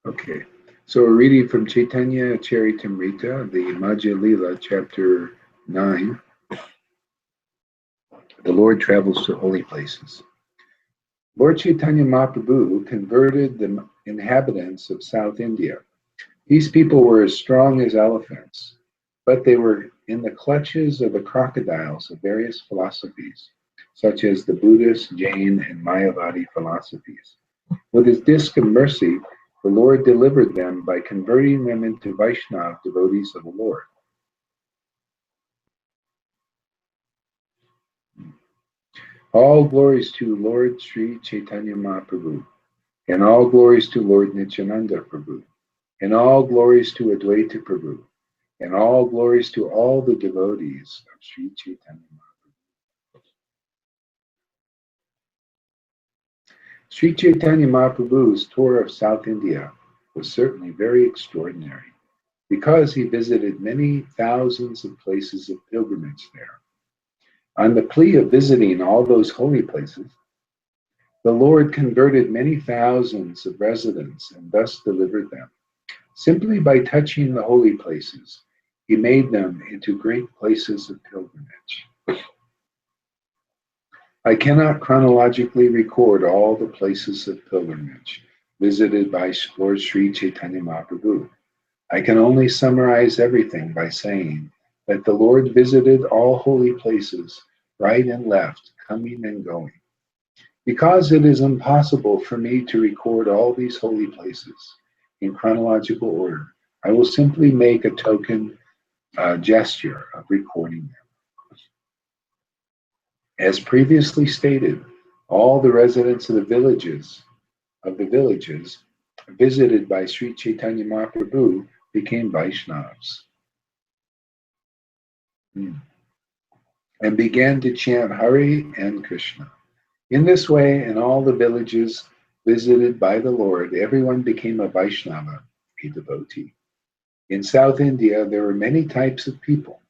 Okay, so we're reading from Caitanya Caritamrita, the Madhya Lila, chapter 9. The Lord travels to holy places. Lord Chaitanya Mahaprabhu converted the inhabitants of South India. These people were as strong as elephants, but they were in the clutches of the crocodiles of various philosophies, such as the Buddhist, Jain, and Mayavadi philosophies. With his disc of mercy, the Lord delivered them by converting them into Vaishnava devotees of the Lord. All glories to Lord Sri Chaitanya Mahaprabhu, and all glories to Lord Nityananda Prabhu, and all glories to Advaita Prabhu, and all glories to all the devotees of Sri Chaitanya Mahaprabhu. Sri Chaitanya Mahaprabhu's tour of South India was certainly very extraordinary, because he visited many thousands of places of pilgrimage there. On the plea of visiting all those holy places, the Lord converted many thousands of residents and thus delivered them. Simply by touching the holy places, he made them into great places of pilgrimage. I cannot chronologically record all the places of pilgrimage visited by Lord Sri Chaitanya Mahaprabhu. I can only summarize everything by saying that the Lord visited all holy places, right and left, coming and going. Because it is impossible for me to record all these holy places in chronological order, I will simply make a token gesture of recording them. As previously stated, all the residents of the villages visited by Sri Chaitanya Mahaprabhu became Vaishnavas and began to chant Hari and Krishna. In this way, in all the villages visited by the Lord, everyone became a Vaishnava, a devotee. In South India, there were many types of people.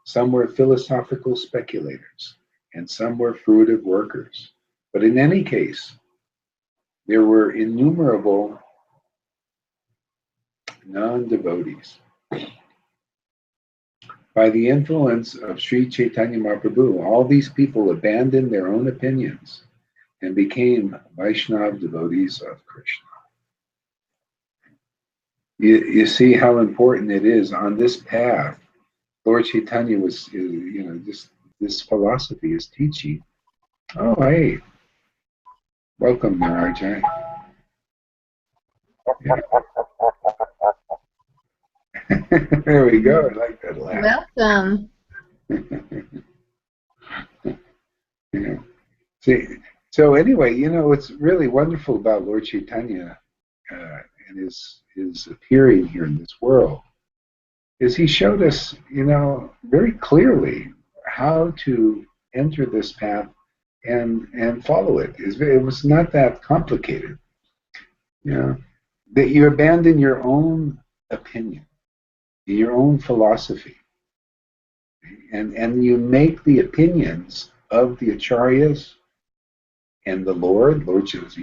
Some were philosophical speculators, and some were fruitive workers. But in any case, there were innumerable non-devotees. By the influence of Sri Chaitanya Mahaprabhu, all these people abandoned their own opinions and became Vaishnava devotees of Krishna. You see how important it is on this path. Lord Chaitanya was, this philosophy is teaching. Oh, hey, welcome, Narajai. Yeah. There we go. I like that laugh. Welcome. Yeah. See, so anyway, what's really wonderful about Lord Chaitanya and his appearing here in this world is he showed us, very clearly how to enter this path and follow it. It was not that complicated. That you abandon your own opinion, your own philosophy, and you make the opinions of the acharyas and the Lord says,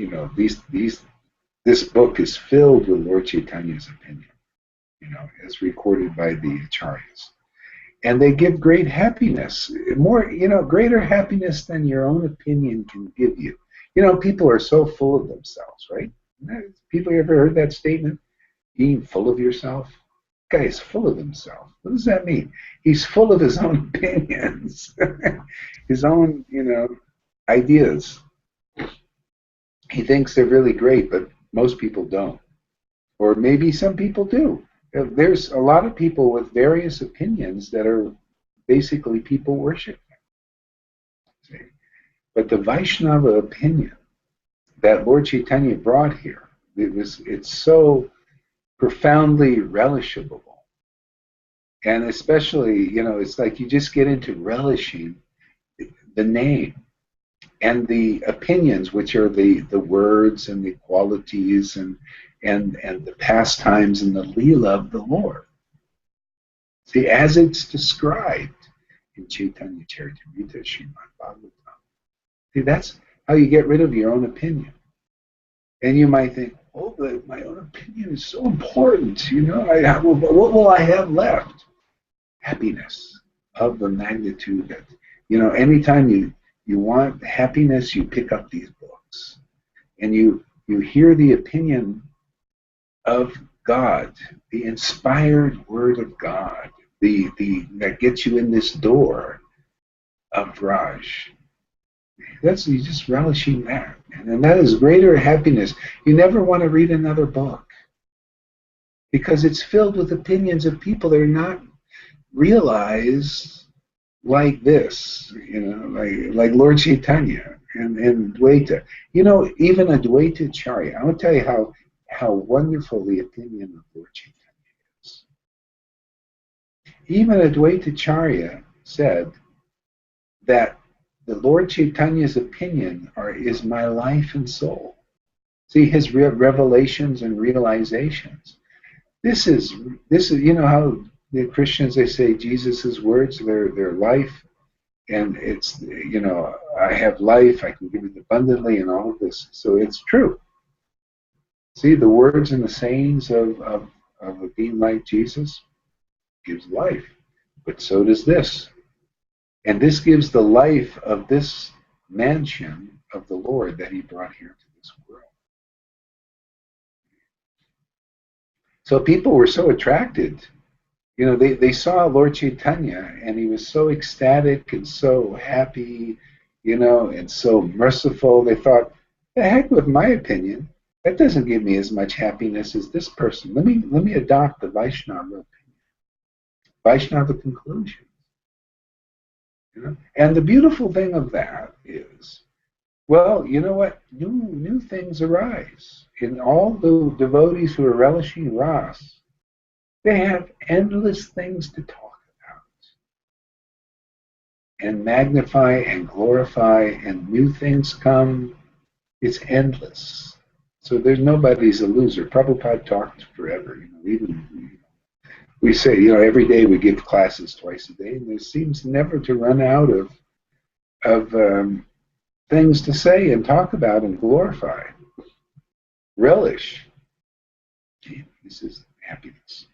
this book is filled with Lord Chaitanya's opinion, as recorded by the acharyas. And they give great happiness, greater happiness than your own opinion can give you. People are so full of themselves, right? People ever heard that statement? Being full of yourself? The guy is full of himself. What does that mean? He's full of his own opinions, his own, ideas. He thinks they're really great, but most people don't. Or maybe some people do. There's a lot of people with various opinions that are basically people worshiping. But the Vaishnava opinion that Lord Chaitanya brought here, it's so profoundly relishable. And especially, it's like you just get into relishing the name and the opinions, which are the words and the qualities and the pastimes and the lila of the Lord. See, as it's described in Caitanya Caritamrita Srimad Bhagavatam. See, that's how you get rid of your own opinion. And you might think, oh, my own opinion is so important. What will I have left? Happiness of the magnitude that, anytime you want happiness, you pick up these books and you hear the opinion of God, the inspired word of God, the that gets you in this door of Raj. That's you just relishing that, and that is greater happiness. You never want to read another book because it's filled with opinions of people that are not realized like this, like Lord Chaitanya and Dvaita. Even Advaita Acharya. I want to tell you how wonderful the opinion of Lord Chaitanya is. Even Advaita Acharya said that the Lord Chaitanya's opinion is my life and soul. See his revelations and realizations. This is how the Christians, they say Jesus' words, their life, and it's I have life, I can give it abundantly, and all of this. So it's true. See the words and the sayings of a being like Jesus gives life, but so does this. And this gives the life of this mansion of the Lord that he brought here to this world. So people were so attracted. They saw Lord Chaitanya and he was so ecstatic and so happy, and so merciful. They thought, the heck with my opinion. That doesn't give me as much happiness as this person. Let me adopt the Vaishnava opinion, Vaishnava conclusion. And the beautiful thing of that is, well, you know what? New things arise. In all the devotees who are relishing Ras, they have endless things to talk about and magnify and glorify, and new things come. It's endless. So there's nobody's a loser. Prabhupada talked forever. Even we say, every day we give classes twice a day, and there seems never to run out of things to say and talk about and glorify. Relish. This is happiness.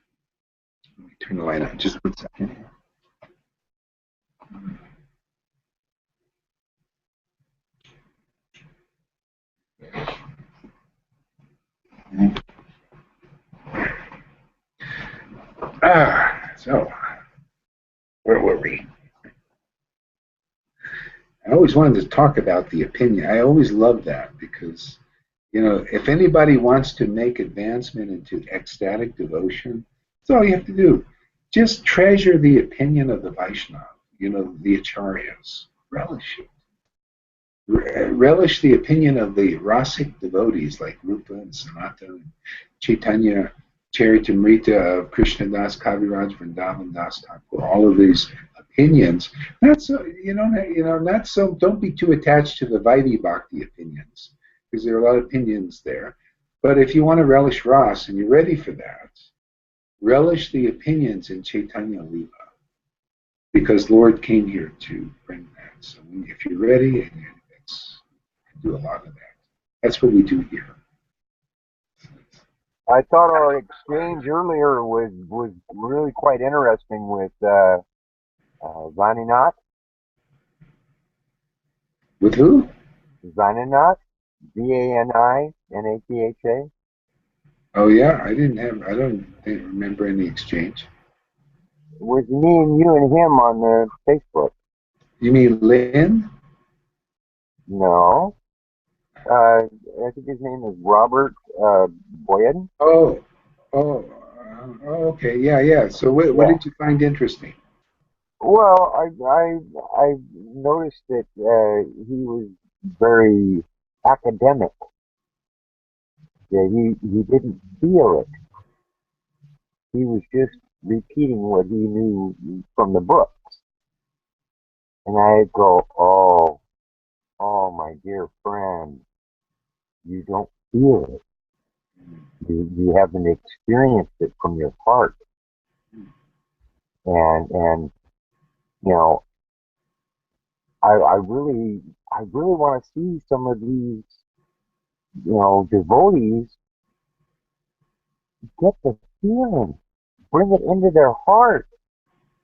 Let me turn the light on just 1 second. So where were we? I always wanted to talk about the opinion. I always love that because, if anybody wants to make advancement into ecstatic devotion, that's all you have to do. Just treasure the opinion of the Vaishnava, the Acharyas. Relish it. Relish the opinion of the rasic devotees like Rupa and Sanatana and Caitanya Caritamrita of Krishna Das, Kaviraj, Vrindavan Das Thakur, all of these opinions. Not so, not so. Don't be too attached to the Vaidhi Bhakti opinions because there are a lot of opinions there. But if you want to relish Ras and you're ready for that, relish the opinions in Caitanya Lila because Lord came here to bring that. So if you're ready, and do a lot of that. That's what we do here. I thought our exchange earlier was really quite interesting with Vaninath. With who? Vaninath, Vaninatha. Oh yeah, I don't remember any exchange. It was me and you and him on the Facebook. You mean Lynn? No, I think his name is Robert Boyden. Oh, oh, okay, yeah. So what Yeah. did you find interesting? Well, I noticed that he was very academic. That he didn't feel it. He was just repeating what he knew from the book. And I go, oh, my dear friend, you don't feel it. You haven't experienced it from your heart. And you know, I really want to see some of these, devotees get the feeling, bring it into their heart,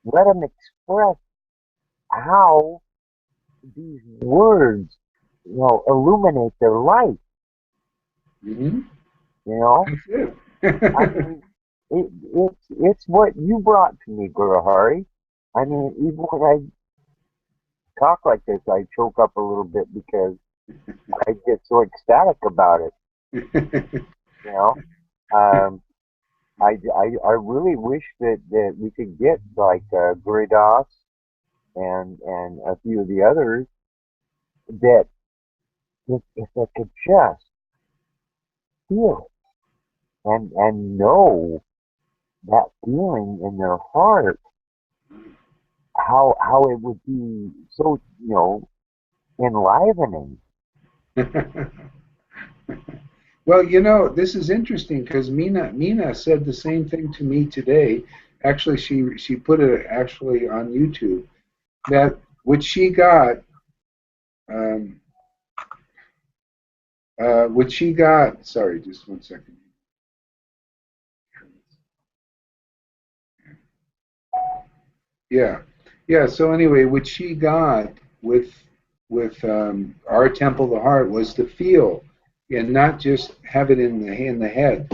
let them express how these words, illuminate their life. Mm-hmm. You know, That's I it. mean, it's what you brought to me, Guru Hari. I mean, even when I talk like this, I choke up a little bit because I get so ecstatic about it. You know, um, I really wish that we could get like Guru Das and a few of the others that if they could just feel it and know that feeling in their heart, how it would be so enlivening. Well, this is interesting because Mina said the same thing to me today. Actually, she put it actually on YouTube that what she got, um, what she got. Sorry, just one second. Yeah, yeah. So anyway, what she got with our Temple of the Heart was to feel and not just have it in the head.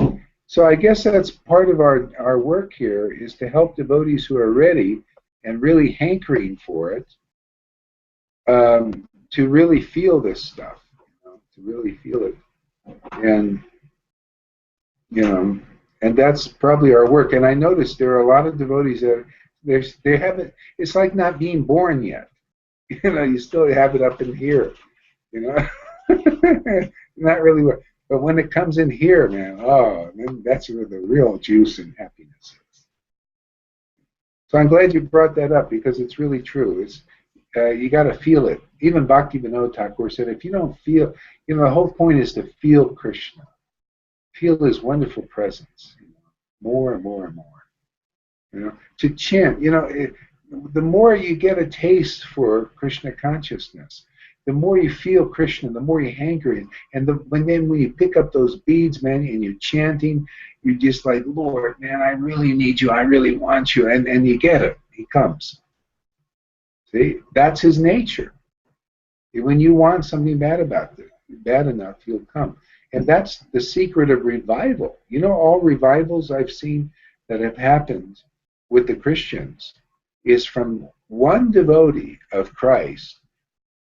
So I guess that's part of our work here is to help devotees who are ready and really hankering for it, to really feel this stuff, to really feel it, and you know, and that's probably our work. And I noticed there are a lot of devotees that they haven't. It's like not being born yet. You still have it up in here. You know, not really. But when it comes in here, man, oh, then that's where the real juice and happiness is. So I'm glad you brought that up because it's really true. It's you got to feel it. Even Bhakti Vinod Thakur said, if you don't feel, the whole point is to feel Krishna, feel His wonderful presence, more and more and more. To chant. The more you get a taste for Krishna consciousness, the more you feel Krishna, the more you hanker it. And when you pick up those beads, man, and you're chanting, you're just like, Lord, man, I really need you. I really want you. And you get it. He comes. See, that's his nature. When you want something bad enough, he'll come. And that's the secret of revival. All revivals I've seen that have happened with the Christians is from one devotee of Christ.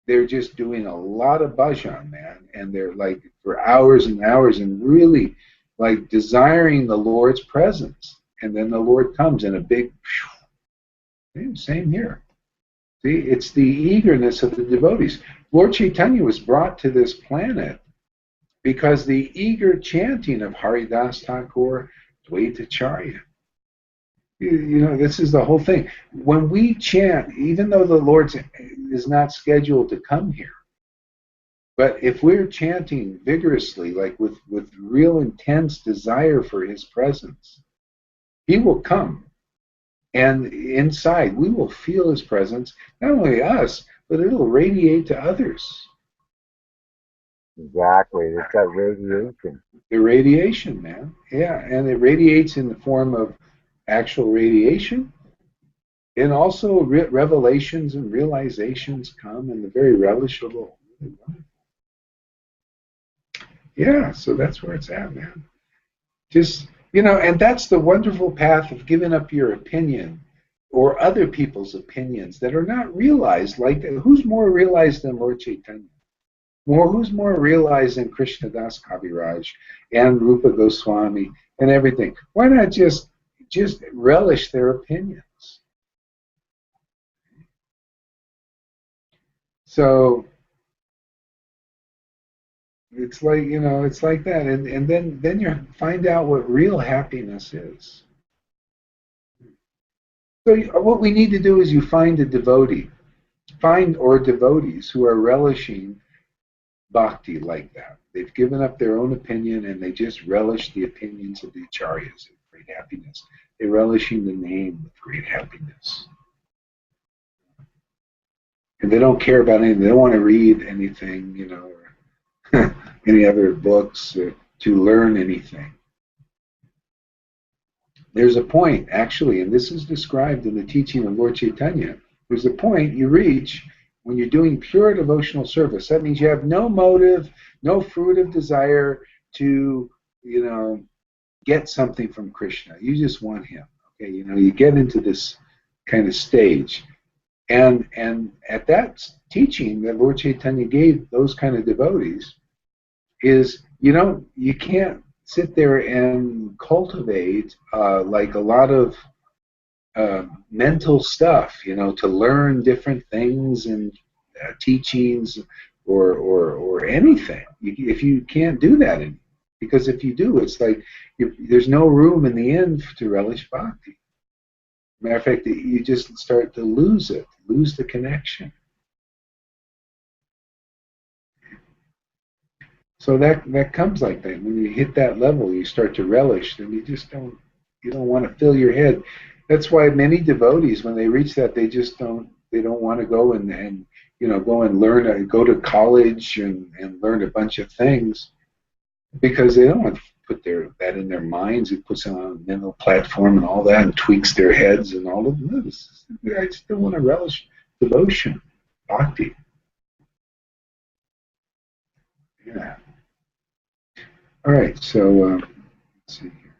They're just doing a lot of bhajan, man, and they're like for hours and hours and really like desiring the Lord's presence. And then the Lord comes in a big, same here. See, it's the eagerness of the devotees. Lord Chaitanya was brought to this planet because the eager chanting of Haridas Thakur, Dvaitacharya. This is the whole thing. When we chant, even though the Lord is not scheduled to come here, but if we're chanting vigorously, like with real intense desire for His presence, He will come. And inside, we will feel His presence, not only us, but it'll radiate to others. Exactly. It's that radiation. The radiation, man. Yeah, and it radiates in the form of actual radiation, and also revelations and realizations come in the very relishable. Yeah, so that's where it's at, man. Just, and that's the wonderful path of giving up your opinion or other people's opinions that are not realized. Like, who's more realized than Lord Chaitanya? Who's more realized than Krishna Das Kaviraj and Rupa Goswami and everything? Why not just relish their opinions? So it's like that, and then you find out what real happiness is. So what we need to do is you find a devotee, or devotees who are relishing bhakti like that. They've given up their own opinion and they just relish the opinions of the acharyas with great happiness. They're relishing the name with great happiness. And they don't care about anything. They don't want to read anything, or any other books to learn anything. there's a point, actually, and this is described in the teaching of Lord Chaitanya. There's a point you reach when you're doing pure devotional service. That means you have no motive, no fruit of desire to, get something from Krishna. You just want him. Okay, you get into this kind of stage. And at that teaching that Lord Chaitanya gave those kind of devotees is you can't sit there and cultivate like a lot of mental stuff, to learn different things and teachings or anything. If you can't do that, because if you do, it's like there's no room in the end to relish bhakti. Matter of fact, you just start to lose the connection. So that comes like that. When you hit that level, you start to relish, then you don't want to fill your head. That's why many devotees, when they reach that, they don't want to go and go and learn, go to college and learn a bunch of things, because they don't want to put that in their minds. It puts them on a mental platform and all that, and tweaks their heads and all of this. I still want to relish devotion, bhakti. Yeah. All right, so let's see here.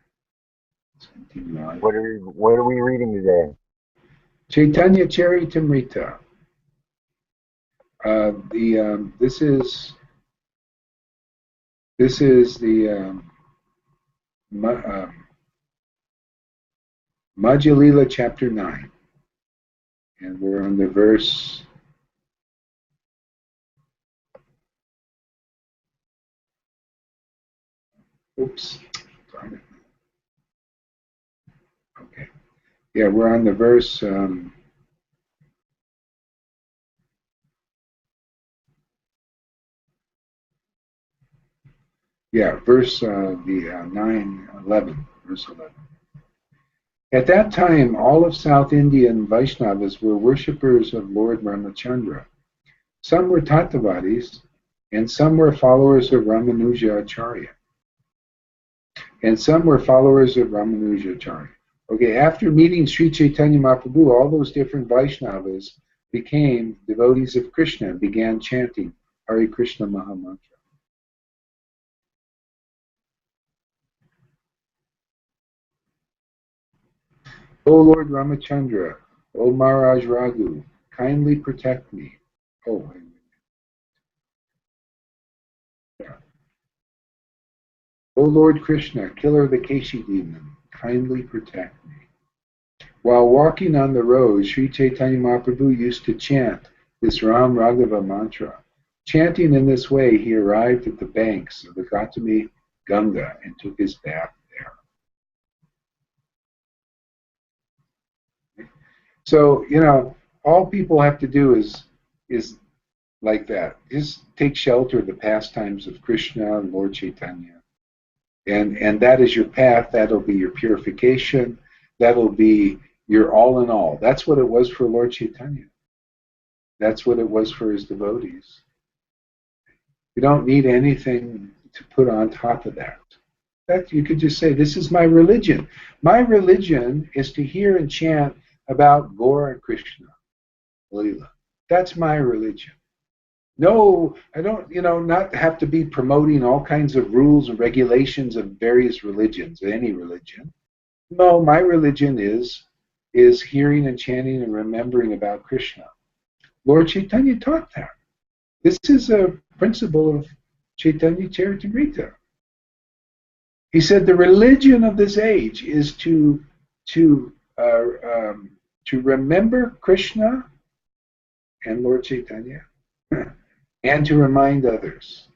Let's continue on. What are we reading today? Caitanya Caritamrita. This is the Madya Lila chapter 9, and we're on the verse. Oops, darn it. Okay. Yeah, we're on the verse. Verse 9:11, verse 11. At that time, all of South Indian Vaishnavas were worshippers of Lord Ramachandra. Some were Tattavadis, and some were followers of Ramanuja Acharya. And some were followers of Ramanuja Acharya. Okay, after meeting Sri Chaitanya Mahaprabhu, all those different Vaishnavas became devotees of Krishna and began chanting Hare Krishna Mahamantra. O Lord Ramachandra, O Maharaj Raghu, kindly protect me. Oh, wait a minute. Yeah. O Lord Krishna, killer of the Keshi demon, kindly protect me. While walking on the road, Sri Chaitanya Mahaprabhu used to chant this Ram Raghava mantra. Chanting in this way, he arrived at the banks of the Gautami Ganga and took his bath there. So, all people have to do is like that. Just take shelter of the pastimes of Krishna and Lord Chaitanya. And that is your path. That'll be your purification. That'll be your all in all. That's what it was for Lord Chaitanya. That's what it was for his devotees. You don't need anything to put on top of that. That you could just say, this is my religion. My religion is to hear and chant about Gaura and Krishna, lila. That's my religion. No, I don't, not have to be promoting all kinds of rules and regulations of various religions, any religion. No, my religion is hearing and chanting and remembering about Krishna. Lord Chaitanya taught that. This is a principle of Caitanya Caritamrita. He said the religion of this age is to remember Krishna and Lord Chaitanya and to remind others.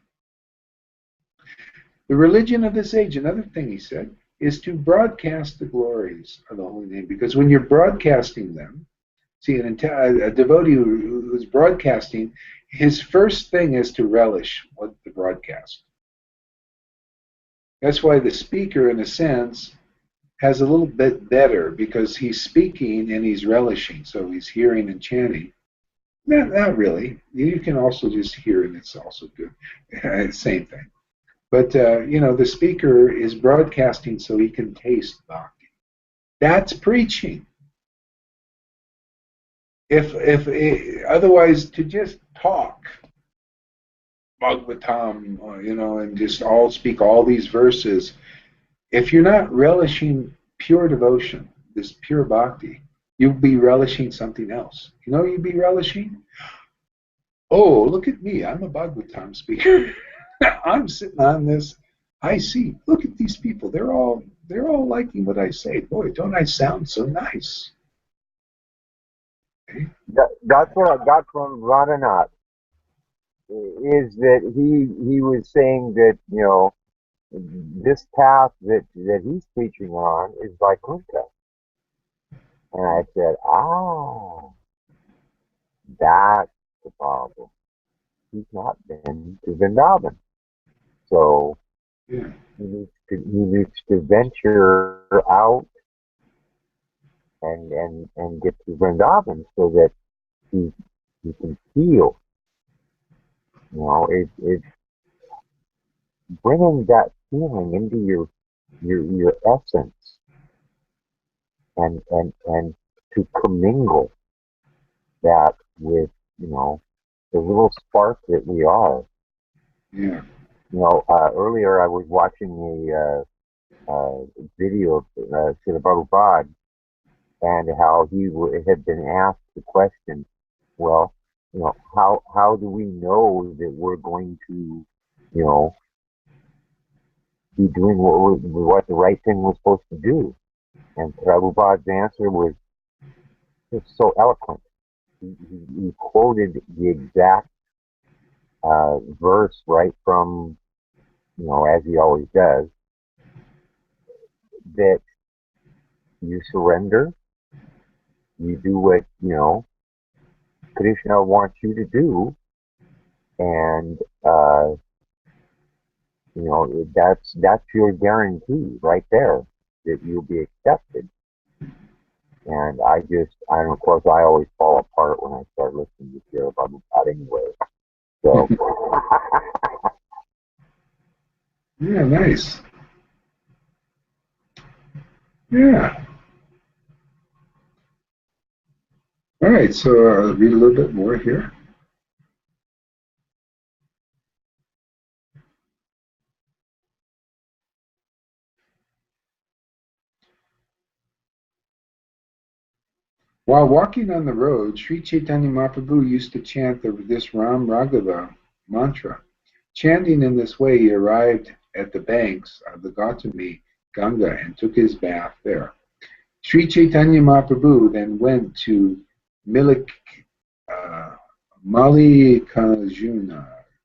The religion of this age, another thing he said, is to broadcast the glories of the holy name. Because when you're broadcasting them, see, a devotee who's broadcasting, his first thing is to relish what the broadcast. That's why the speaker, in a sense, has a little bit better, because he's speaking and he's relishing, so he's hearing and chanting. Not really. You can also just hear and it's also good. Same thing. But, the speaker is broadcasting so he can taste bhakti. That's preaching. If otherwise to just talk Bhagavatam, and just all speak all these verses, if you're not relishing pure devotion, this pure bhakti, you'll be relishing something else. You'd be relishing, oh, look at me, I'm a Bhagavatam speaker. I'm sitting on this. I see. Look at these people. They're all liking what I say. Boy, don't I sound so nice? Okay? That's what I got from Radhanath, is that he was saying that, this path that he's preaching on is Vaikuntha. And I said, that's the problem. He's not been to Vrindavan. So Yeah. he needs to venture out and get to Vrindavan so that he can feel. It's bringing that feeling into your essence and to commingle that with, the little spark that we are. Yeah. Earlier I was watching a video of Srila Prabhupada, and how he had been asked the question, well, how do we know that we're going to, be doing what the right thing we're supposed to do? And Prabhupada's answer was just so eloquent. He quoted the exact verse right from, as he always does, that you surrender, you do what, Krishna wants you to do, and that's your guarantee right there that you'll be accepted. And of course, I always fall apart when I start listening to Srila Prabhupada anyway. So. Yeah, nice. Yeah. All right, so I'll read a little bit more here. While walking on the road, Sri Chaitanya Mahaprabhu used to chant this Ram Raghava mantra. Chanting in this way, he arrived at the banks of the Gautami Ganga and took his bath there. Sri Chaitanya Mahaprabhu then went to Mallikarjuna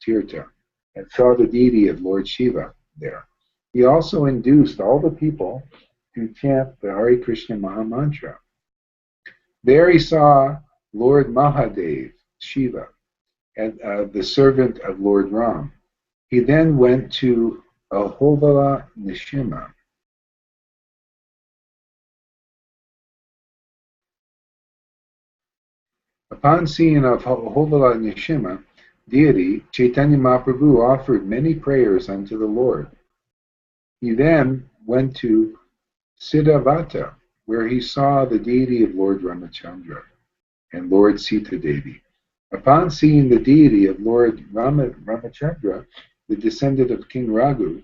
Tirtha and saw the deity of Lord Shiva there. He also induced all the people to chant the Hare Krishna Maha Mantra. There he saw Lord Mahadev, Shiva, and the servant of Lord Ram. He then went to Ahovala Nishima. Upon seeing Ahovala Nishima deity, Chaitanya Mahaprabhu offered many prayers unto the Lord. He then went to Siddhavata, where he saw the deity of Lord Ramachandra and Lord Sita Devi. Upon seeing the deity of Lord Ramachandra, the descendant of King Raghu,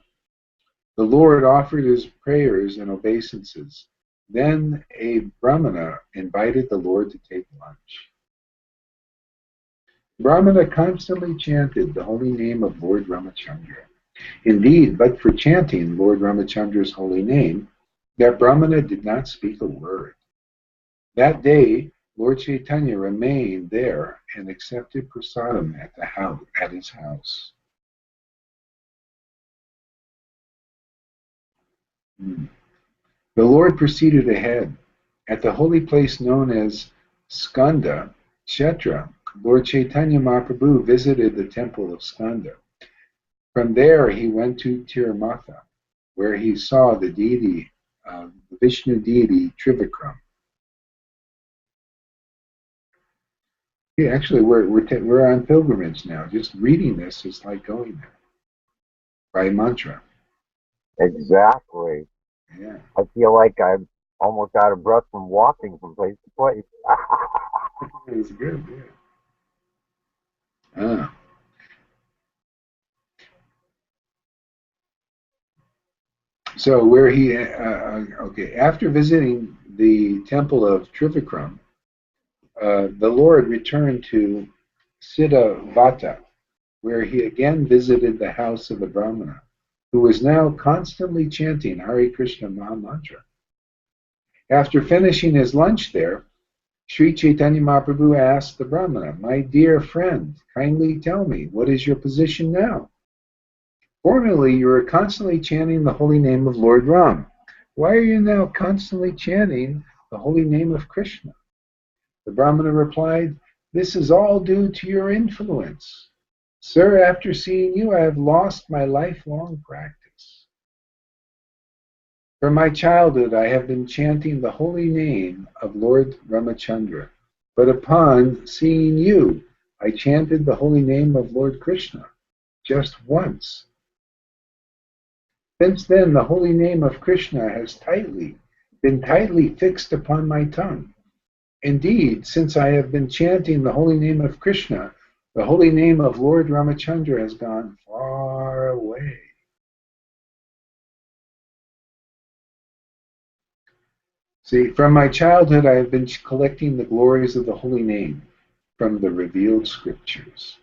the Lord offered his prayers and obeisances. Then a Brahmana invited the Lord to take lunch. Brahmana constantly chanted the holy name of Lord Ramachandra. Indeed, but for chanting Lord Ramachandra's holy name, that Brahmana did not speak a word. That day, Lord Chaitanya remained there and accepted prasadam at his house. The Lord proceeded ahead. At the holy place known as Skanda Kshetra, Lord Chaitanya Mahaprabhu visited the temple of Skanda. From there, he went to Tirumatha, where he saw the deity, the Vishnu deity Trivikram. Yeah, actually, we're on pilgrimage now. Just reading this is like going there by mantra. Exactly. Yeah. I feel like I'm almost out of breath from walking from place to place. It was good, yeah. Ah. So where he, okay, after visiting the temple of Trivikram, the Lord returned to Siddhavata, where he again visited the house of the Brahmana, who was now constantly chanting Hare Krishna Mahamantra. After finishing his lunch there, Sri Chaitanya Mahaprabhu asked the Brahmana, "My dear friend, kindly tell me, what is your position now? Formerly, you were constantly chanting the holy name of Lord Ram. Why are you now constantly chanting the holy name of Krishna?" The Brahmana replied, "This is all due to your influence. Sir, after seeing you, I have lost my lifelong practice. From my childhood, I have been chanting the holy name of Lord Ramachandra. But upon seeing you, I chanted the holy name of Lord Krishna just once. Since then, the holy name of Krishna has been tightly fixed upon my tongue. Indeed, since I have been chanting the holy name of Krishna, the holy name of Lord Ramachandra has gone far away." See, from my childhood, I have been collecting the glories of the holy name from the revealed scriptures.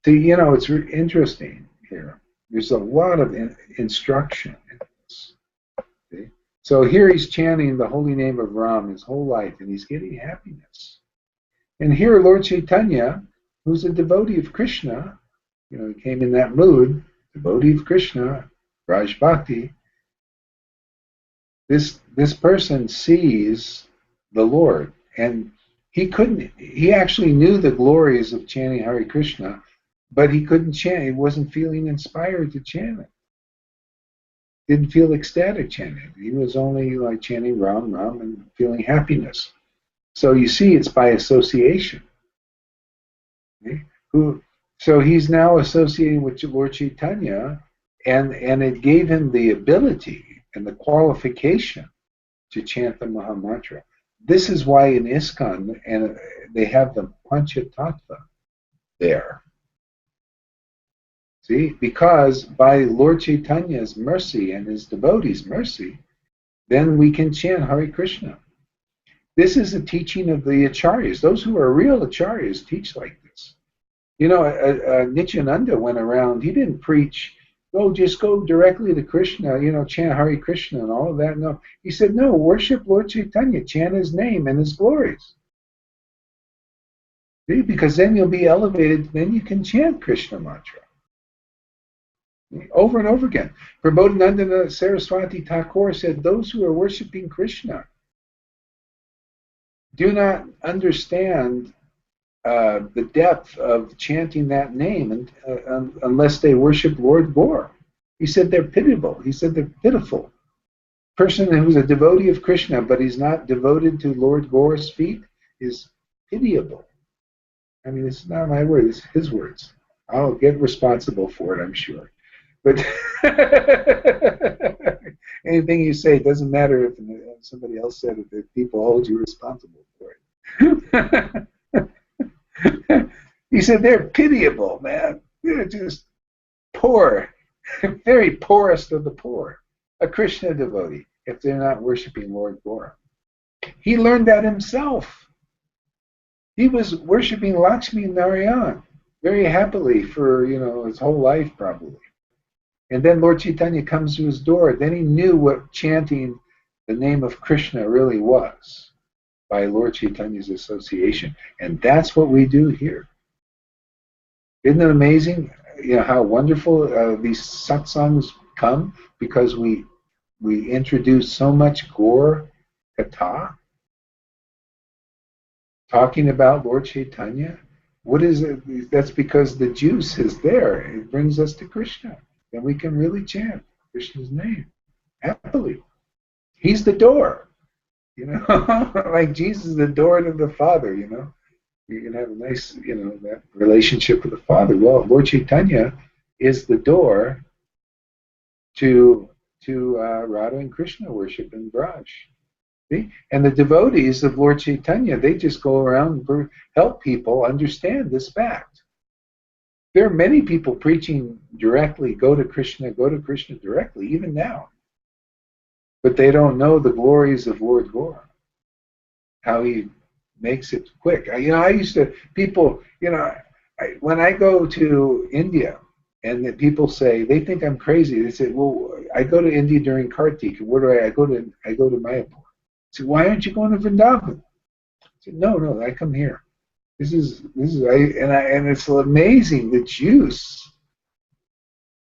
See, it's interesting here. There's a lot of instruction in this. See? So here he's chanting the holy name of Ram his whole life, and he's getting happiness. And here Lord Chaitanya, who's a devotee of Krishna, he came in that mood, devotee of Krishna, Raj Bhakti, this person sees the Lord, and he actually knew the glories of chanting Hare Krishna, but he couldn't chant. He wasn't feeling inspired to chant it. Didn't feel ecstatic chanting it. He was only like chanting Ram, Ram, and feeling happiness. So you see, it's by association. Okay? So he's now associating with Lord Chaitanya, and it gave him the ability and the qualification to chant the Mahamantra. This is why in ISKCON, and they have the Panchatattva there. See, because by Lord Chaitanya's mercy and his devotees' mercy, then we can chant Hare Krishna. This is a teaching of the acharyas. Those who are real acharyas teach like this. Nityananda went around, he didn't preach, just go directly to Krishna, chant Hare Krishna and all of that. No. He said, no, worship Lord Chaitanya, chant his name and his glories. See? Because then you'll be elevated, then you can chant Krishna mantra. Over and over again. Prabodhananda Saraswati Thakur said, those who are worshiping Krishna do not understand the depth of chanting that name unless they worship Lord Gaur. He said they're pitiable. He said they're pitiful. Person who's a devotee of Krishna, but he's not devoted to Lord Gaur's feet, is pitiable. I mean, it's not my word, it's his words. I'll get responsible for it, I'm sure. But anything you say, it doesn't matter if somebody else said it, if people hold you responsible for it. He said they're pitiable, man. They're just poor, very poorest of the poor. A Krishna devotee, if they're not worshiping Lord Gaur. He learned that himself. He was worshiping Lakshmi Narayan very happily for his whole life probably. And then Lord Chaitanya comes to his door. Then he knew what chanting the name of Krishna really was by Lord Chaitanya's association. And that's what we do here. Isn't it amazing how wonderful these satsangs come? Because we introduce so much Gaur Katha, talking about Lord Chaitanya. What is it? That's because the juice is there. It brings us to Krishna. Then we can really chant Krishna's name happily. He's the door. Like Jesus is the door to the Father, You can have a nice, that relationship with the Father. Well, Lord Chaitanya is the door to Radha and Krishna worship in Braj. See? And the devotees of Lord Chaitanya, they just go around and help people understand this fact. There are many people preaching directly, go to Krishna directly, even now. But they don't know the glories of Lord Gaura, how he makes it quick. I used to, people, when I go to India, and the people say, they think I'm crazy. They say, well, I go to India during Kartik. Where do I go to Mayapur. I said, why aren't you going to Vrindavan? I said, no, I come here. And it's amazing the juice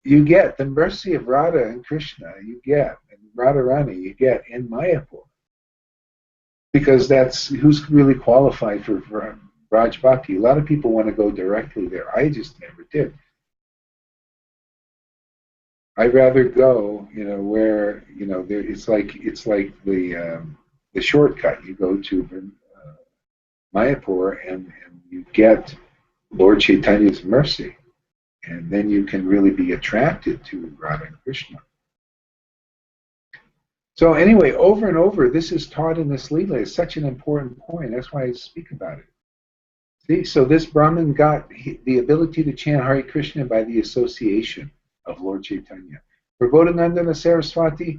you get, the mercy of Radha and Krishna you get, and Radharani you get in Mayapur. Because that's who's really qualified for Raj Bhakti. A lot of people want to go directly there. I just never did. I'd rather go, where it's like the shortcut. You go to Mayapur and you get Lord Chaitanya's mercy, and then you can really be attracted to Radha and Krishna. So anyway, over and over, this is taught in this lila. It's such an important point. That's why I speak about it. See, so this Brahmin got the ability to chant Hare Krishna by the association of Lord Chaitanya. Prabodhanandana Saraswati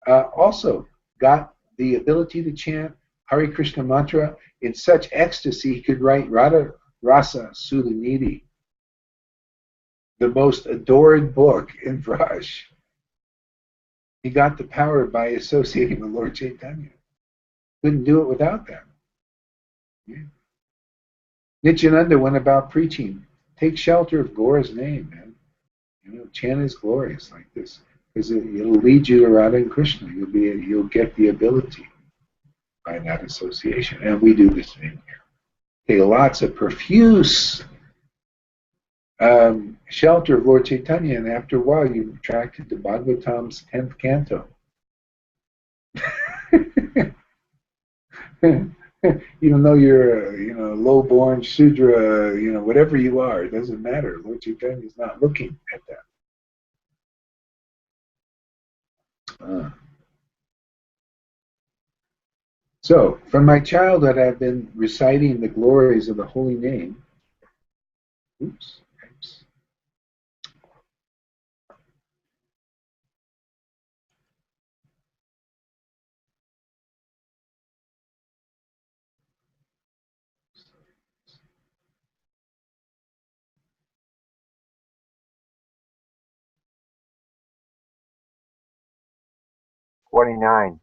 also got the ability to chant Hare Krishna mantra in such ecstasy he could write Radha Rasa Sudanidhi, the most adored book in Vraj. He got the power by associating with Lord Chaitanya. Couldn't do it without that. Yeah. Nityananda went about preaching, take shelter of Gaura's name, man. Chant his glories like this, because it'll lead you to Radha and Krishna. You'll get the ability by that association, and we do the same here. Take lots of profuse shelter of Lord Chaitanya, and after a while you're attracted to Bhagavatam's 10th canto. Even though you're a low-born Shudra, whatever you are, it doesn't matter. Lord Chaitanya is not looking at that. So, from my childhood, I've been reciting the glories of the holy name. Oops. 29.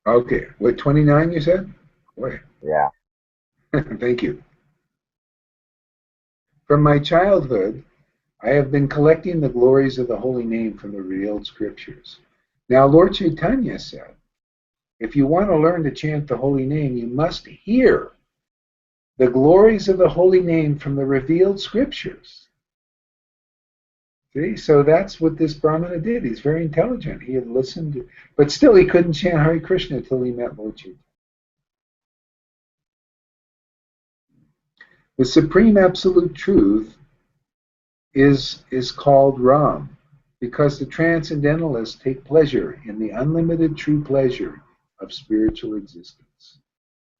Okay. What, 29 you said? Boy. Yeah. Thank you. From my childhood, I have been collecting the glories of the holy name from the revealed scriptures. Now, Lord Chaitanya said, if you want to learn to chant the holy name, you must hear the glories of the holy name from the revealed scriptures. See, so that's what this Brahmana did. He's very intelligent. He had listened, but still he couldn't chant Hare Krishna until he met Lord Chaitanya. The supreme absolute truth is called Ram, because the transcendentalists take pleasure in the unlimited true pleasure of spiritual existence.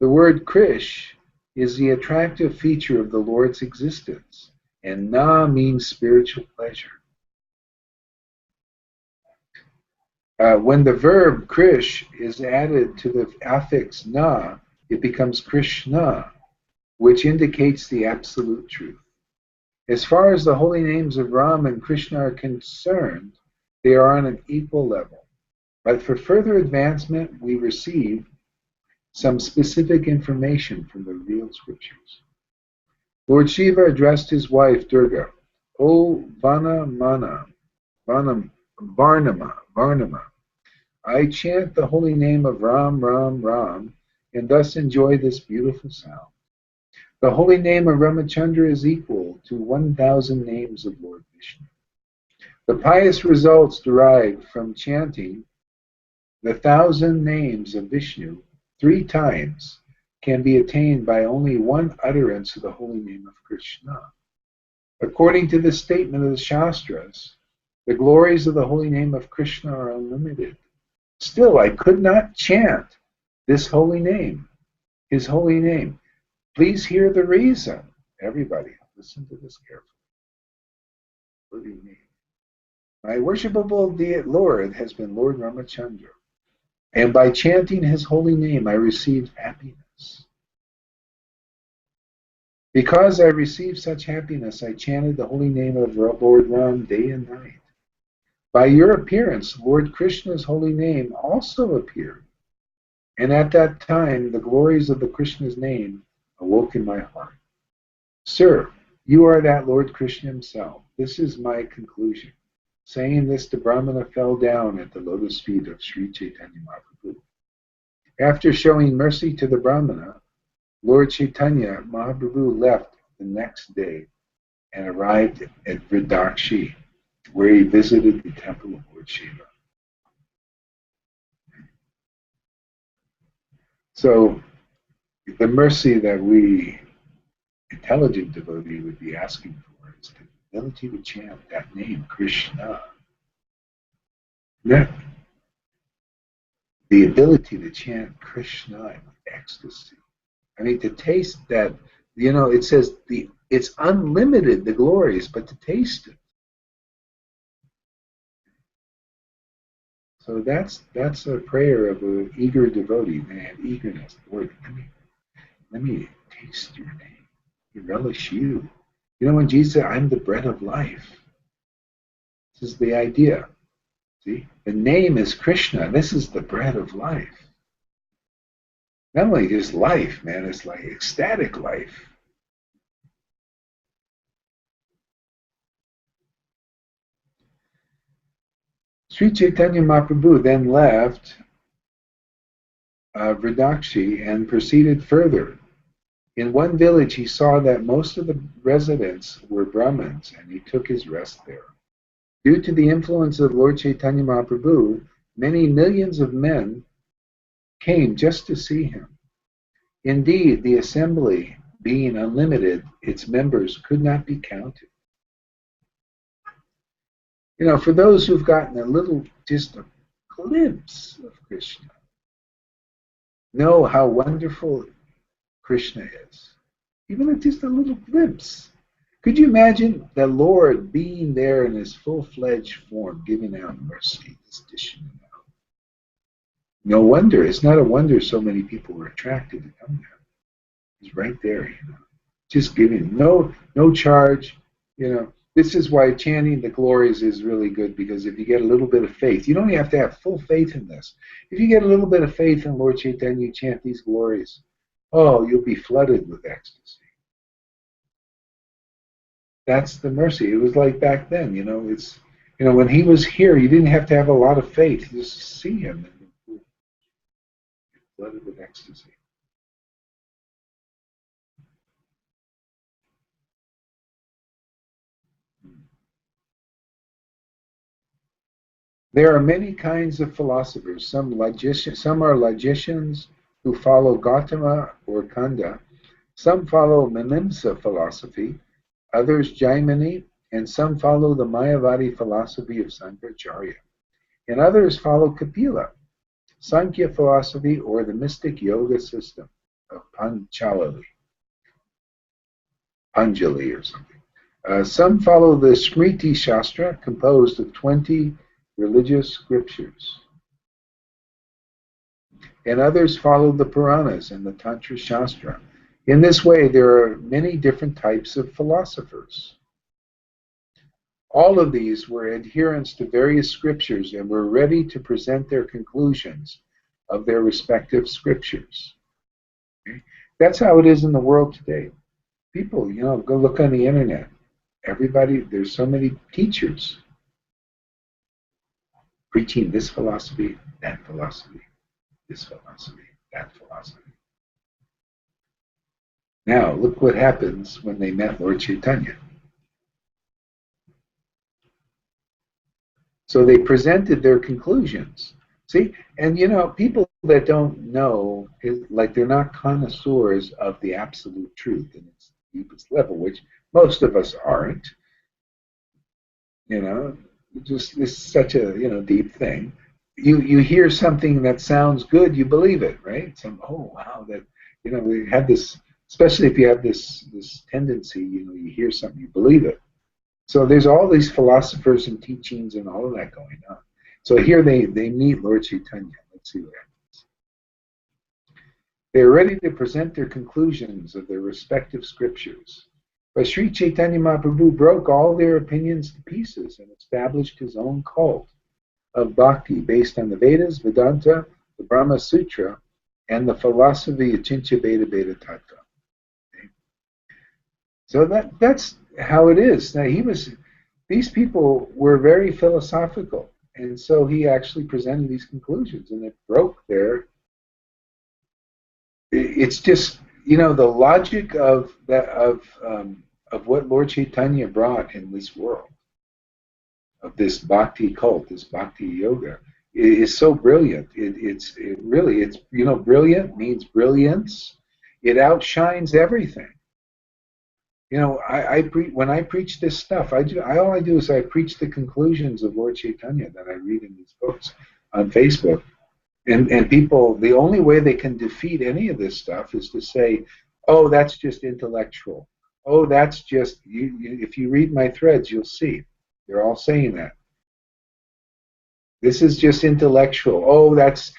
The word Krish is the attractive feature of the Lord's existence, and Na means spiritual pleasure. When the verb Krish is added to the affix Na, it becomes Krishna, which indicates the absolute truth. As far as the holy names of Ram and Krishna are concerned, they are on an equal level. But for further advancement, we receive some specific information from the revealed scriptures. Lord Shiva addressed his wife Durga, O Varnama, I chant the holy name of Ram, Ram, Ram, and thus enjoy this beautiful sound. The holy name of Ramachandra is equal to 1,000 names of Lord Vishnu. The pious results derived from chanting the 1,000 names of Vishnu 3 times can be attained by only one utterance of the holy name of Krishna. According to the statement of the Shastras, the glories of the holy name of Krishna are unlimited. Still, I could not chant this holy name, his holy name. Please hear the reason. Everybody, listen to this carefully. What do you mean? My worshipable Lord has been Lord Ramachandra, and by chanting his holy name, I received happiness. Because I received such happiness, I chanted the holy name of Lord Ram day and night. By your appearance, Lord Krishna's holy name also appeared, and at that time the glories of the Krishna's name awoke in my heart. Sir, you are that Lord Krishna himself. This is my conclusion. Saying this, the Brahmana fell down at the lotus feet of Sri Caitanya Mahaprabhu. After showing mercy to the Brahmana, Lord Chaitanya Mahaprabhu left the next day and arrived at Vridakshi, where he visited the temple of Lord Shiva. So, the mercy that we, intelligent devotee, would be asking for is the ability to chant that name, Krishna. That, the ability to chant Krishna in ecstasy. I mean, to taste that, it says it's unlimited, the glories, but to taste it. So that's a prayer of an eager devotee. They have eagerness. Lord, let me taste your name. Relish you. You know when Jesus said, I'm the bread of life. This is the idea. See? The name is Krishna. This is the bread of life. Not only just life, man, it's like ecstatic life. Sri Chaitanya Mahaprabhu then left Vridakshi and proceeded further. In one village, he saw that most of the residents were Brahmins, and he took his rest there. Due to the influence of Lord Chaitanya Mahaprabhu, many millions of men came just to see him. Indeed, the assembly, being unlimited, its members could not be counted. For those who've gotten just a glimpse of Krishna, know how wonderful Krishna is. Even just a little glimpse. Could you imagine the Lord being there in his full-fledged form, giving out mercy, just dishing it out? No wonder. It's not a wonder so many people were attracted to come there. He's right there, just giving no charge. This is why chanting the glories is really good, because if you get a little bit of faith, you don't have to have full faith in this. If you get a little bit of faith in Lord Chaitanya, you chant these glories, you'll be flooded with ecstasy. That's the mercy. It was like back then, when he was here, you didn't have to have a lot of faith. You just see him and flooded with ecstasy. There are many kinds of philosophers. Some are logicians who follow Gautama or Kanda. Some follow Mimamsa philosophy, others Jaimini, and some follow the Mayavadi philosophy of Sankaracharya. And others follow Kapila, Sankhya philosophy, or the mystic yoga system of Panjali or something. Some follow the Smriti Shastra, composed of 20 religious scriptures. And others follow the Puranas and the Tantra Shastra. In this way, there are many different types of philosophers. All of these were adherents to various scriptures and were ready to present their conclusions of their respective scriptures. Okay? That's how it is in the world today. People, go look on the internet. There's so many teachers preaching this philosophy, that philosophy, this philosophy, that philosophy. Now, look what happens when they met Lord Chaitanya. So they presented their conclusions. See? And people that don't know, they're not connoisseurs of the absolute truth in its deepest level, which most of us aren't. Just it's such a deep thing. you hear something that sounds good, you believe it, right? Some, oh wow, that, we have this, especially if you have this tendency, you hear something, you believe it. So there's all these philosophers and teachings and all of that going on. So here they meet Lord Chaitanya. Let's see what happens. They are ready to present their conclusions of their respective scriptures. But Sri Chaitanya Mahaprabhu broke all their opinions to pieces and established his own cult of bhakti based on the Vedas, Vedanta, the Brahma Sutra, and the philosophy of Chincha Beta Beta Tattva. Okay? So that's how it is. Now these people were very philosophical, and so he actually presented these conclusions, and it broke their. It's just the logic of what Lord Chaitanya brought in this world, of this bhakti cult, this bhakti yoga, is so brilliant. It really, brilliant means brilliance. It outshines everything. When I preach this stuff, all I do is I preach the conclusions of Lord Chaitanya that I read in these books on Facebook. And people, the only way they can defeat any of this stuff is to say, oh, that's just intellectual. Oh, that's just, if you read my threads, you'll see. They're all saying that. This is just intellectual. Oh, that's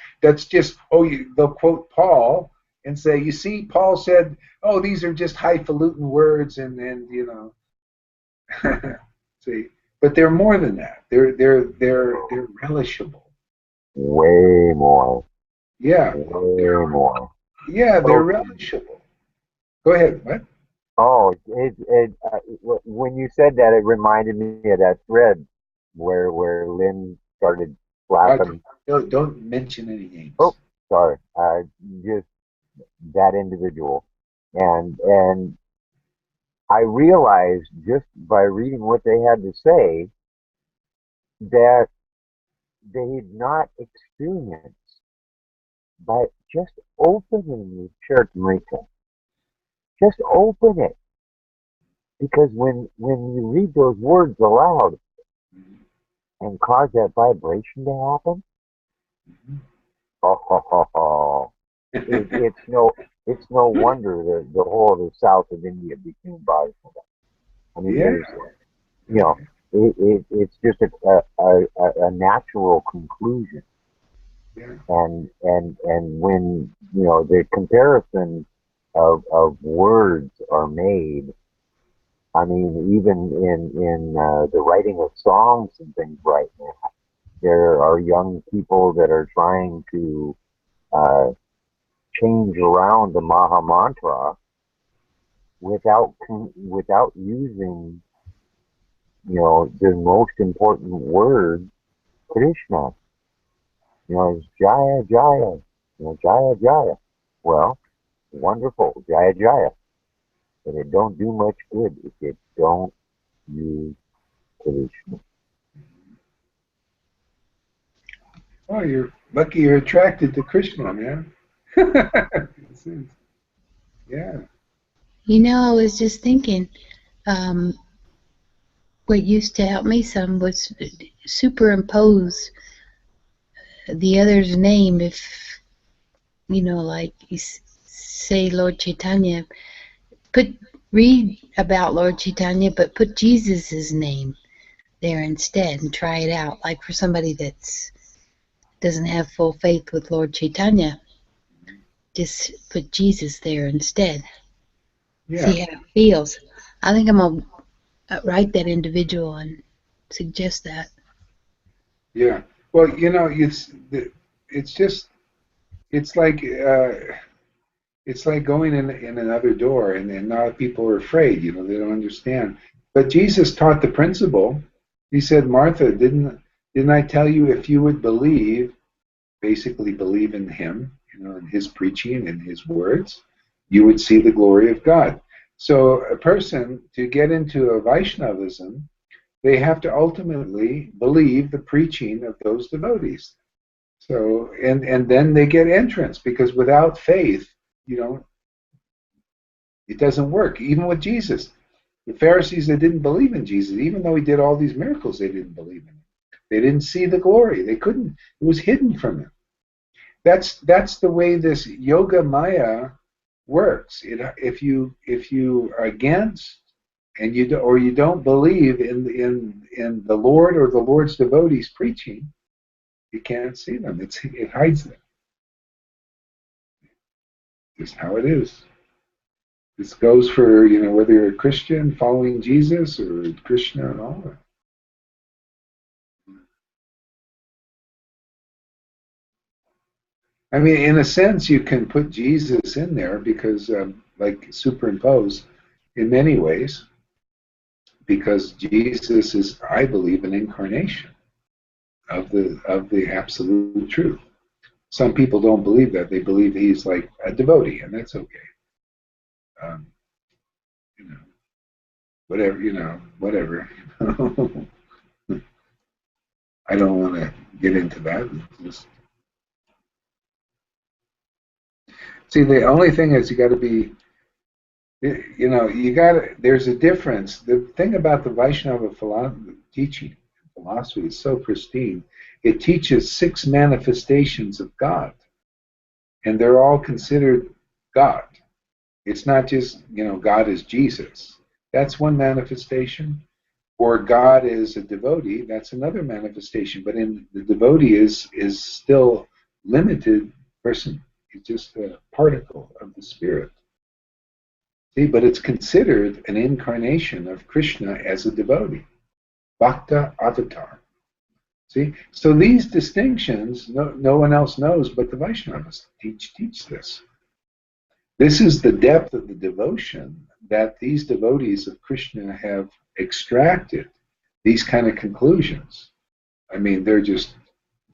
just, they'll quote Paul and say, you see, Paul said, oh, these are just highfalutin words, and see, but they're more than that. They're relishable. Way more. Yeah. Way more. Yeah, they're relishable. Go ahead. What? Oh, when you said that, it reminded me of that thread where Lynn started flapping. Don't mention any names. Oh, sorry. Just that individual, and I realized just by reading what they had to say that they had not experienced by just opening the Charitamrita. Just open it. Because when you read those words aloud and cause that vibration to happen, it's no wonder that the whole of the south of India became Vaishnava. I mean, Yeah. it's just a natural conclusion. Yeah. And when the comparison of words are made, I mean, even in the writing of songs and things right now, there are young people that are trying to change around the Maha Mantra without using, the most important word, Krishna. It's Jaya Jaya, Jaya Jaya. Well, wonderful, Jaya Jaya. But it don't do much good if you don't use Krishna. Oh, you're lucky you're attracted to Krishna, man. Yeah. I was just thinking, what used to help me some was superimpose the other's name. If, like you say Lord Chaitanya, read about Lord Chaitanya, but put Jesus' name there instead and try it out. Like for somebody that's doesn't have full faith with Lord Chaitanya, just put Jesus there instead. Yeah. See how it feels. I think I'm going to write that individual and suggest that. Yeah. Well, it's just it's like going in another door, and now people are afraid. They don't understand. But Jesus taught the principle. He said, Martha, didn't I tell you, if you would believe, basically believe in him, in his preaching and his words, you would see the glory of God. So a person, to get into a Vaishnavism, they have to ultimately believe the preaching of those devotees. So and then they get entrance, because without faith, it doesn't work. Even with Jesus, the Pharisees, they didn't believe in Jesus, even though he did all these miracles. They didn't believe in him. They didn't see the glory. They couldn't. It was hidden from them. That's the way this yoga maya works. If you are against and you don't believe in the Lord or the Lord's devotees preaching, you can't see them. It hides them. Just how it is. This goes for whether you're a Christian following Jesus or Krishna and all that. I mean, in a sense, you can put Jesus in there because, like, superimpose in many ways, because Jesus is, I believe, an incarnation of the absolute truth. Some people don't believe that; they believe he's like a devotee, and that's okay. Um, you know, whatever. I don't want to get into that. Just, see, the only thing is you got to be. There's a difference. The thing about the Vaishnava teaching, philosophy, is so pristine. It teaches 6 manifestations of God, and they're all considered God. It's not just, God is Jesus. That's one manifestation. Or God is a devotee. That's another manifestation. But in the devotee is still limited person. It's just a particle of the spirit. See, but it's considered an incarnation of Krishna as a devotee, Bhakta Avatar. See, so these distinctions, no one else knows, but the Vaishnavas teach this. This is the depth of the devotion that these devotees of Krishna have extracted. These kind of conclusions. I mean, they're just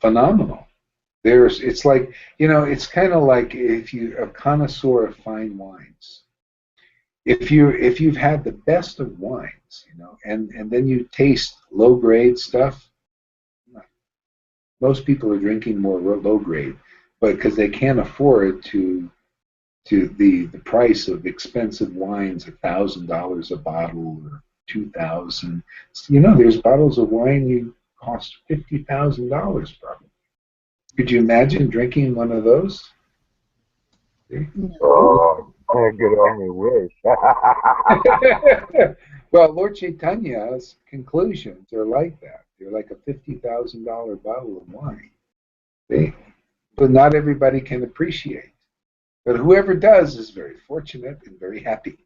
phenomenal. It's like, it's kind of like if you're a connoisseur of fine wines. If you've had the best of wines, and then you taste low grade stuff, most people are drinking more low grade, but because they can't afford to the price of expensive wines, $1,000 a bottle or 2,000. There's bottles of wine you cost $50,000 probably. Could you imagine drinking one of those? See? Oh, I could only wish. Well, Lord Chaitanya's conclusions are like that. They're like a $50,000 bottle of wine. But not everybody can appreciate. But whoever does is very fortunate and very happy.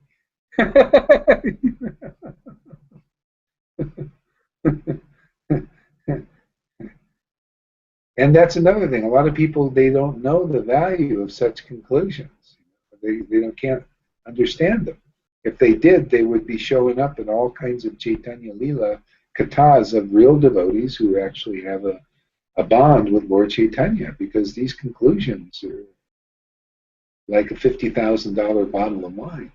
And that's another thing. A lot of people, they don't know the value of such conclusions. They can't understand them. If they did, they would be showing up in all kinds of Caitanya lila kathas of real devotees who actually have a bond with Lord Chaitanya, because these conclusions are like a $50,000 bottle of wine.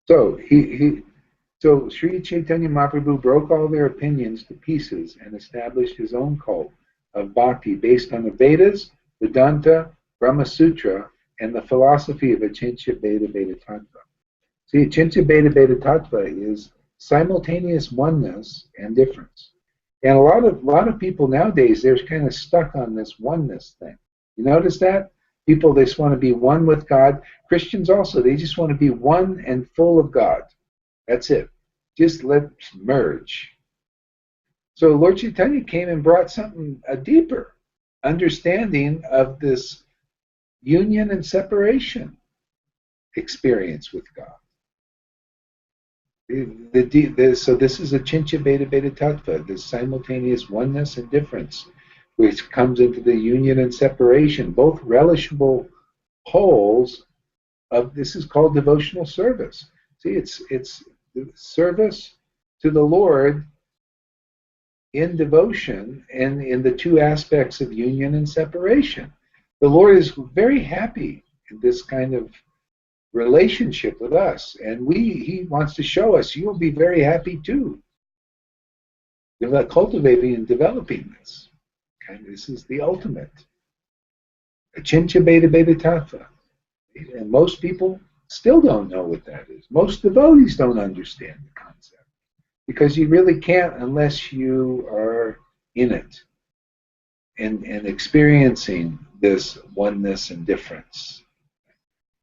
So Sri Chaitanya Mahaprabhu broke all their opinions to pieces and established his own cult of bhakti based on the Vedas, Vedanta, Brahma Sutra, and the philosophy of Achintya Bheda Bheda Tattva. See, Achintya Bheda Bheda Tattva is simultaneous oneness and difference. And a lot of people nowadays, they're kind of stuck on this oneness thing. You notice that? People, they just want to be one with God. Christians also, they just want to be one and full of God. That's it. Just let's merge. So Lord Chaitanya came and brought something, a deeper understanding of this union and separation experience with God. So this is a Achintya Bheda Bheda Tattva, this simultaneous oneness and difference, which comes into the union and separation, both relishable wholes of, this is called devotional service. See, it's service to the Lord in devotion and in the two aspects of union and separation. The Lord is very happy in this kind of relationship with us, and he wants to show us you'll be very happy too. cultivating and developing this. Okay? This is the ultimate. Achincha beta beta tattva. And most people still don't know what that is. Most devotees don't understand the concept. Because you really can't unless you are in it and experiencing this oneness and difference.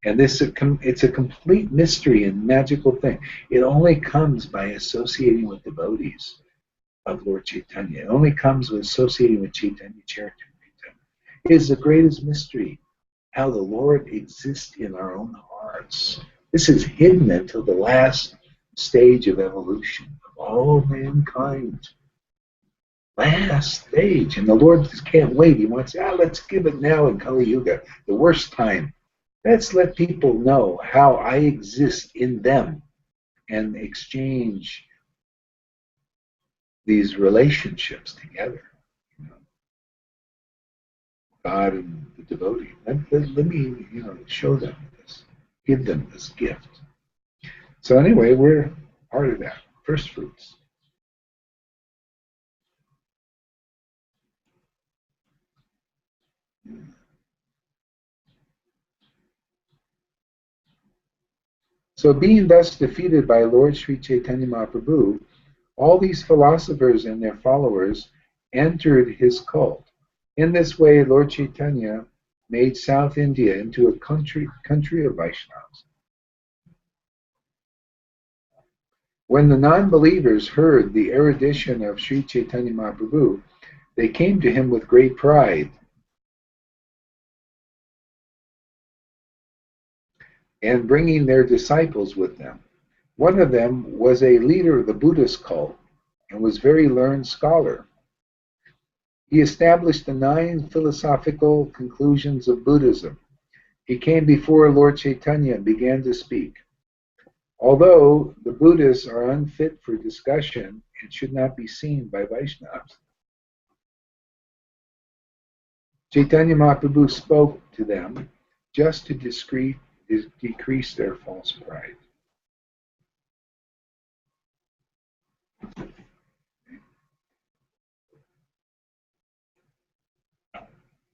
And it's a complete mystery and magical thing. It only comes by associating with devotees of Lord Chaitanya. It only comes with associating with Caitanya Caritamrita. It is the greatest mystery, how the Lord exists in our own hearts. This is hidden until the last stage of evolution of all mankind. Last stage. And the Lord just can't wait. He wants, let's give it now in Kali Yuga, the worst time. Let's let people know how I exist in them and exchange these relationships together. You know, God and the devotee. Let me, show them this, give them this gift. So anyway, we're part of that. First fruits. So being thus defeated by Lord Sri Chaitanya Mahaprabhu, all these philosophers and their followers entered his cult. In this way, Lord Chaitanya made South India into a country of Vaishnavas. When the non-believers heard the erudition of Sri Chaitanya Mahaprabhu, they came to him with great pride and bringing their disciples with them. One of them was a leader of the Buddhist cult and was a very learned scholar. He established the 9 philosophical conclusions of Buddhism. He came before Lord Chaitanya and began to speak. Although the Buddhists are unfit for discussion and should not be seen by Vaishnavas, Chaitanya Mahaprabhu spoke to them just to decrease their false pride.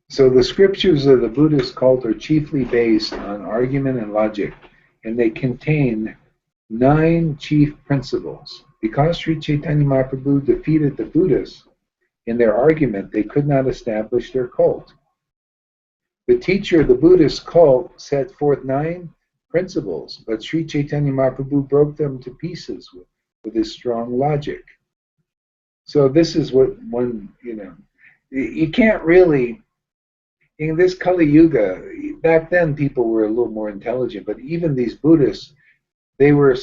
So the scriptures of the Buddhist cult are chiefly based on argument and logic, and they contain 9 chief principles. Because Sri Chaitanya Mahaprabhu defeated the Buddhists in their argument, they could not establish their cult. The teacher of the Buddhist cult set forth 9 principles, but Sri Chaitanya Mahaprabhu broke them to pieces with his strong logic. So this is what you can't really, in this Kali Yuga, back then people were a little more intelligent, but even these Buddhists, they were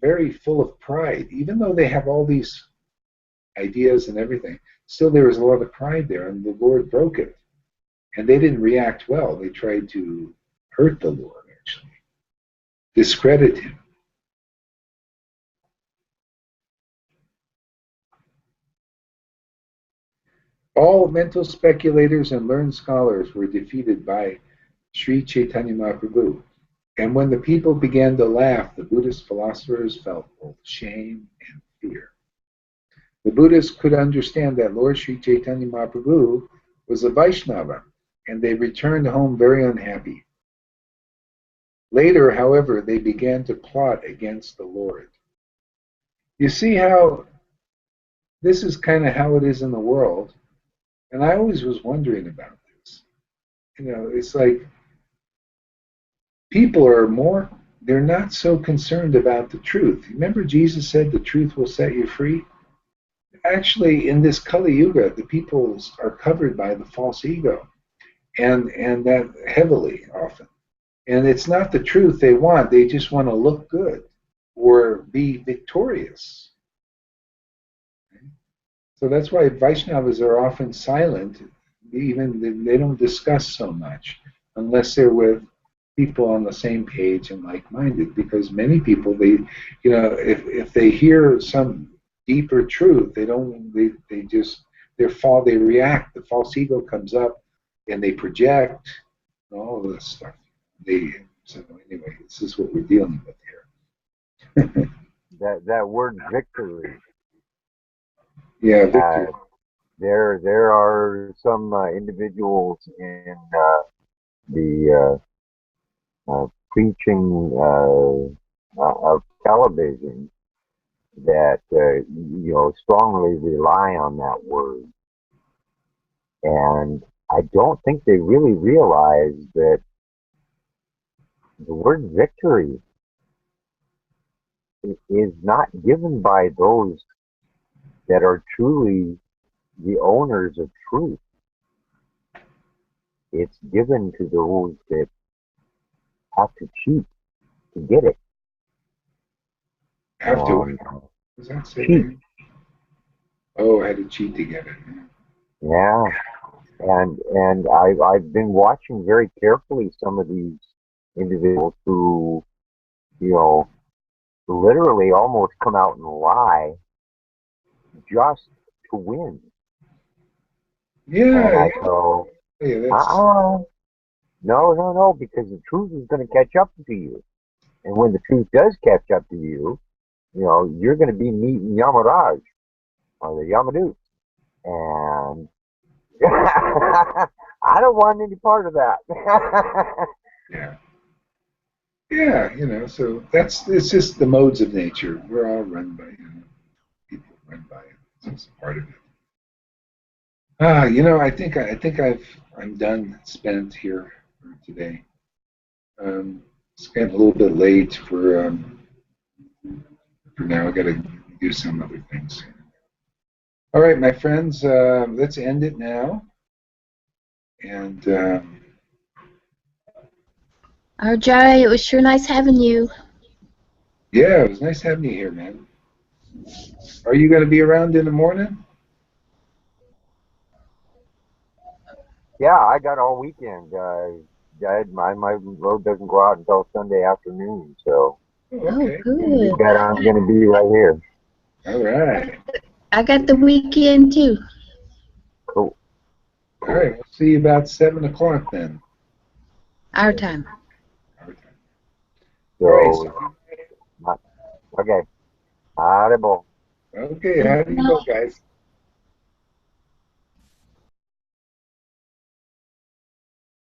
very full of pride. Even though they have all these ideas and everything, still there was a lot of pride there, and the Lord broke it. And they didn't react well. They tried to hurt the Lord, actually, discredit him. All mental speculators and learned scholars were defeated by Sri Chaitanya Mahaprabhu. And when the people began to laugh, the Buddhist philosophers felt both shame and fear. The Buddhists could understand that Lord Sri Chaitanya Mahaprabhu was a Vaishnava, and they returned home very unhappy. Later, however, they began to plot against the Lord. You see how this is kind of how it is in the world, and I always was wondering about this. It's like people are they're not so concerned about the truth. Remember Jesus said the truth will set you free? Actually, in this Kali Yuga, the people are covered by the false ego, and that heavily often. And it's not the truth they want. They just want to look good or be victorious. So that's why Vaishnavas are often silent. Even they don't discuss so much unless they're with people on the same page and like-minded. Because many people, if they hear some deeper truth, they react. The false ego comes up, and they project all this stuff. So anyway, this is what we're dealing with here. that word victory. Yeah, Uh, Victor. there are some individuals in the preaching of television that strongly rely on that word, and I don't think they really realize that the word victory is not given by those that are truly the owners of truth. It's given to those that have to cheat to get it. Have to. And What does that say cheat, there? Oh, I had to cheat to get it. yeah. And I've been watching very carefully some of these individuals who, you know, literally almost come out and lie just to win. And Yeah, I go, yeah, that's uh-uh, no, because the truth is going to catch up to you. And when the truth does catch up to you, you're going to be meeting Yamaraj or the Yamadut. And I don't want any part of that. yeah, yeah. So it's just the modes of nature. We're all run by people run by it. So it's a part of it. I'm done spent here for today. It's getting a little bit late for now. I got to do some other things. All right, my friends, let's end it now. And Arjay, it was sure nice having you. yeah, it was nice having you here, man. Are you going to be around in the morning? Yeah, I got all weekend. My road doesn't go out until Sunday afternoon, so Oh, Oh, okay. you good. bet I'm going to be right here. All right. I got the weekend too. Cool, All right. cool. We'll see you about 7 o'clock then. Our time. All right. So, okay. Audible. Okay. How do you go, guys?